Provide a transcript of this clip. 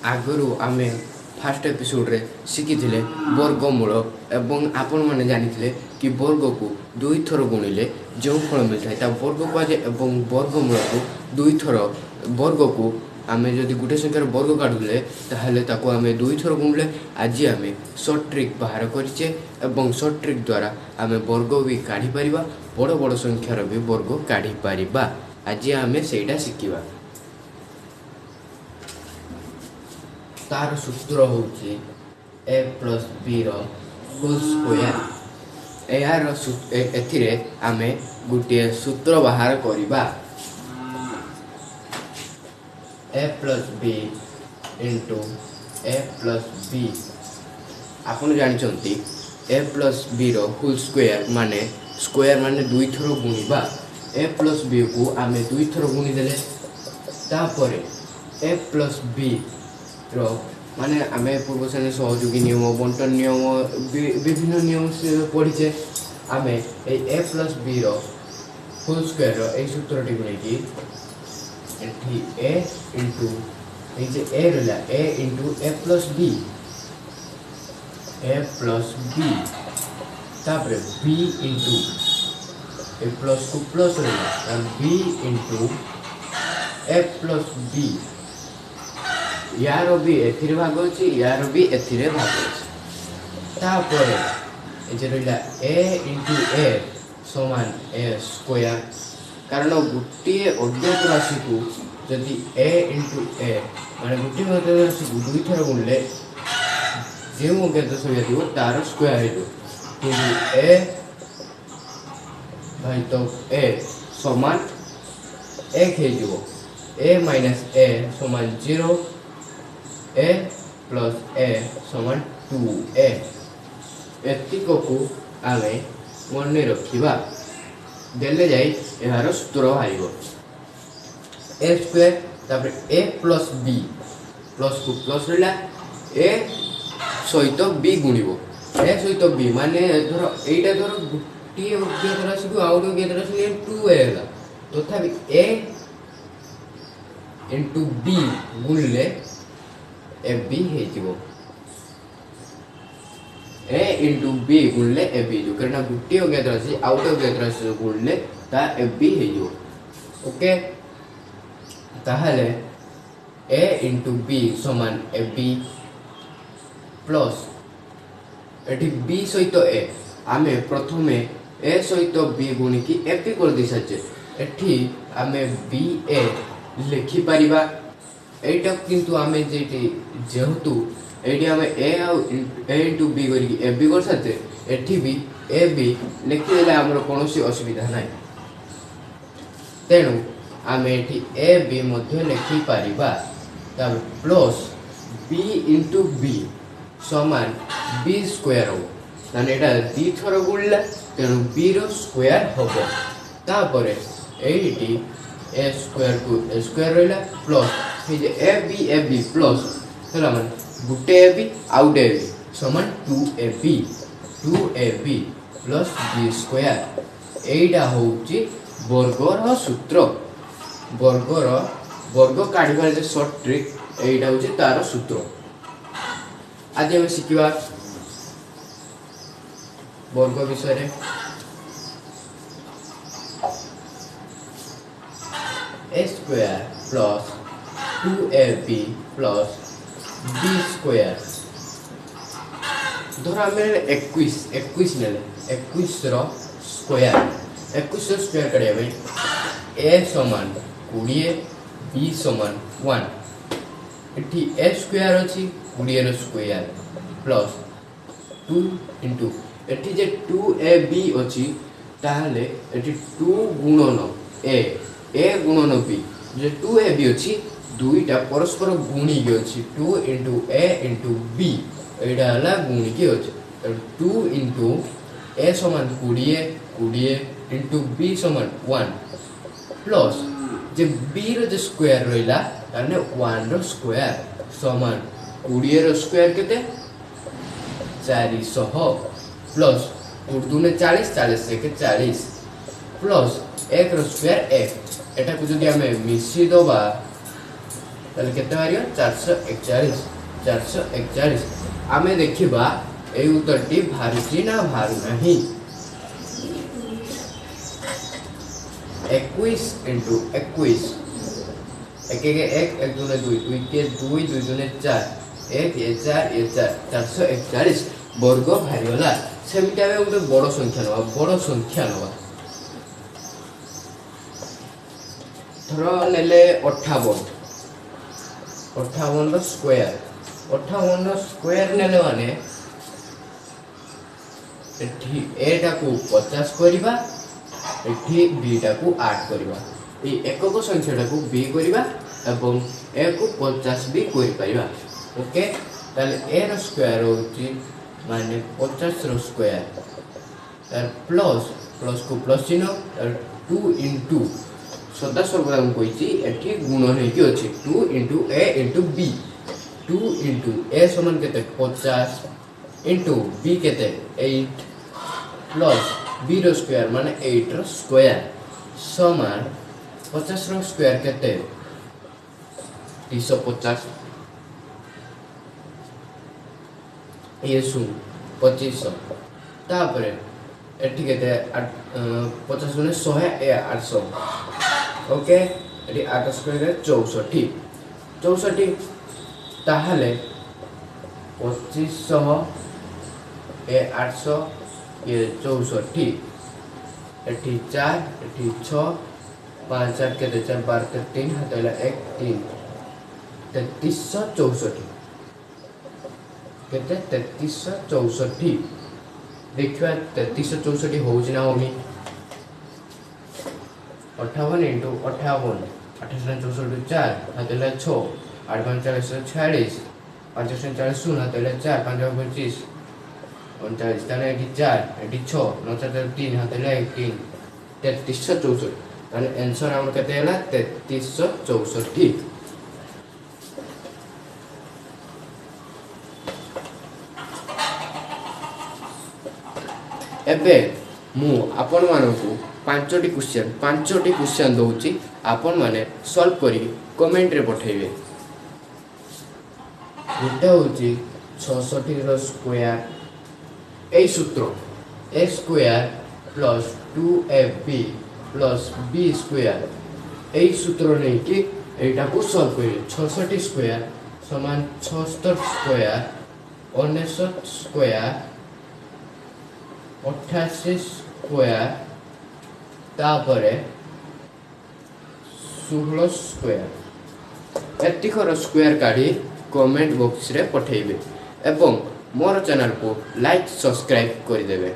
आगु आम fast episode रे शिखी वर्गमूल एवं आपण मैंने जानी कि वर्ग को दुई थर गुणिले जो फल मिलता है वर्ग कहुए और वर्गमूल को दुई थर वर्ग को आम जदि गोटे संख्यार वर्ग काढ़ुले ताको आम दुई थर गुणिले आज आम सर्ट ट्रिक बाहर करें और सर्ट ट्रिक द्वारा आम वर्ग भी काढ़ी पारिबा बड़ बड़ संख्यार भी वर्ग काढ़ी पारिबा आज आम सेटा शिखा तार सूत्र होची ए प्लस बी होल स्क्वायर यार एथिरे आमे गोटे सूत्र बाहर करिबा ए प्लस बी इंटू ए प्लस बी आपन जानिचंती ए प्लस बी होल स्क्वायर माने दुई थर गुणिबा ए प्लस बी को आमे दुई थर गुणी देले तापरे ए प्लस बी माने आम पूर्व श्रेणी सहयोगी नियम बंटन नियम विभिन्न नियम पढ़ीचे आम ए प्लस बी होल स्क्वायर ए सूत्र टी नहीं ए इंटू ए रहा ए इंटू ए प्लस बी तापर बी इंटू ए प्लस को प्लस रहा बी इंटू ए प्लस बी यार भी एथिरे भाग अच्छी यार भी एथिरे भाग अच्छी तापर रहा ए इंटू ए समान ए स्क्वायर कारण गोटे अज्ञात राशि को जदि ए इंटू ए माने गोटे अज्ञात राशि को दुई थर गुणिले जो अज्ञात संख्या थी तार स्क्वायर हो ए भाई तो ए समान 1 हो ए माइनस ए समान 0 ए प्लस ए समान 2a एतिक को आम मन रखा देले जाई यार सूत्र बाहर ए स्क्वायर तापर ए प्लस बी प्लस को प्लस रहा ए सहित बी गुणिब ए सहित बी माने धर एटा धर गोटे अज्ञात राशि को आउ गोटे अज्ञात राशि 2a है तथापि ए इंटू बी गुणिले ए बी हो ए इंटू बी गुणिले ए बी जो कारण गोटे अज्ञात राशि आउ गोटे अज्ञात राशि गुणिले ता ए बी हो ओके ताहले ए इंटू बी समान ए बी प्लस एटी बी सहित ए आमे प्रथमे ए सहित बी गुणिकी ए बी कर दे साचे एठी आमे बी ए लिखि पारिबा एटा किंतु आमे जेटी जेहेतु एटी आमे ए इंटू बी करी ए बी कर साथे एठी भी ए बी लिखि देले हमर कोनोसी असुविधा नाही तेनु आमे एठी ए बी मध्ये लिखि पारिबा तब प्लस बी इंटू बी समान बी स्क्वायर हो माने एटा दी थर गुणला तेनु बी रो स्क्वायर होबो तापरे एटी ए स्क्वायर को ए स्क्वायर रहला प्लस ए बी प्लस है मान गोटे ए बी आउट ए बी समान 2ab प्लस बी स्क्वायर एटा होउची वर्गर सूत्र वर्ग काढ़िबार जे शॉर्ट ट्रिक एटा होउची तार सूत्र आज हम शिखिबा वर्ग विषय रे a square plus 2ab plus b square धर आम 21 ने 21 स्क्वायर 21 स्क्वायर करिया ए समान 20 बी समान 1 एठी ए स्क्वायर अछि 20 स्क्वायर प्लस 2 इंटू एठी जे 2ab अछि ताहले एठी 2 गुणन ए गुणन बी जे 2ab अछि दुईटा परस्पर गुणी के अछि 2 इंटू ए इंटू बी एटा हला गुणी के अछि 2 इंटू ए समान 20 इंटू बी समान 1 प्लस जे बी रो जे स्क्वायर रहिला ताने 1 रो स्क्वायर समान 20 रो स्क्वायर केते 400 प्लस उर्दू ने 40 से के 40 प्लस 1 रो स्क्वायर 1 एटा को जदि हमें मिसी दबा ताले केते बारियो 441 441 आमे देखिबा ए उत्तरटी भारुची ना भारू नहीं 21 into 21 एक एक दूने 2 2 के 2 2 दूने 4 1 ये 4 441 वर्ग भारीगला सेमिटा में गोटे बड़ संख्या नवा धर नेले 58 रो स्क्वायर 58 रो स्क्वायर नेले माने एठी ए टाकू 50 करिबा एठी बी टाकू 8 करिबा ए एकक संख्या टाकू बी करिबा एवं ए को 50 बी करि परिबा ओके ताले ए रो स्क्वायर होची माने 50 रो स्क्वायर तार प्लस को प्लस चिन्ह 2 into सदा सर्वदा हम कहिची एठी गुण नै कि अछि 2 into a into b 2 into a समान केते 50 into b केते 8 प्लस b रो स्क्वायर माने 8 रो स्क्वायर समान 50 रो स्क्वायर केते 350 ये सुन 2500 तापरे एठी केते 50 गुणे 100 ए 800 ओके एठी 8 स्क्वायर 64 ताहले 2500 ए 800 ये 64 एठी 4 एठी 6 5 8 केते 4 12 3 हतला 1 3 3364 केते 3364 देखिबा 3364 होउछि ना होमी 58 into 58 2864 4 हतला 6 8 5 46 5 40 0 हतला 4 5 25 39 ताने एठी 4 एठी 6 9 4 3 हतला 1 3 3364 ताने आंसर हमर केते हला 3364 एबे मु आपण मानकु पांचटी क्वेश्चन दउची आपण माने सॉल्व करी कमेंट रे पठेबे गोटे होची 66 रो स्क्वायर ए सूत्र a square plus 2ab plus b square ए सूत्र नै कि एटा को सॉल्व करी 66 स्क्वायर समान 76 स्क्वायर 69 स्क्वायर 88 स्क्वायर तापरे 16 स्क्वायर एतिकर स्क्वायर काढी कमेंट बॉक्स रे पठेइबे एवं मोर चैनल को लाइक सब्सक्राइब कर देबे।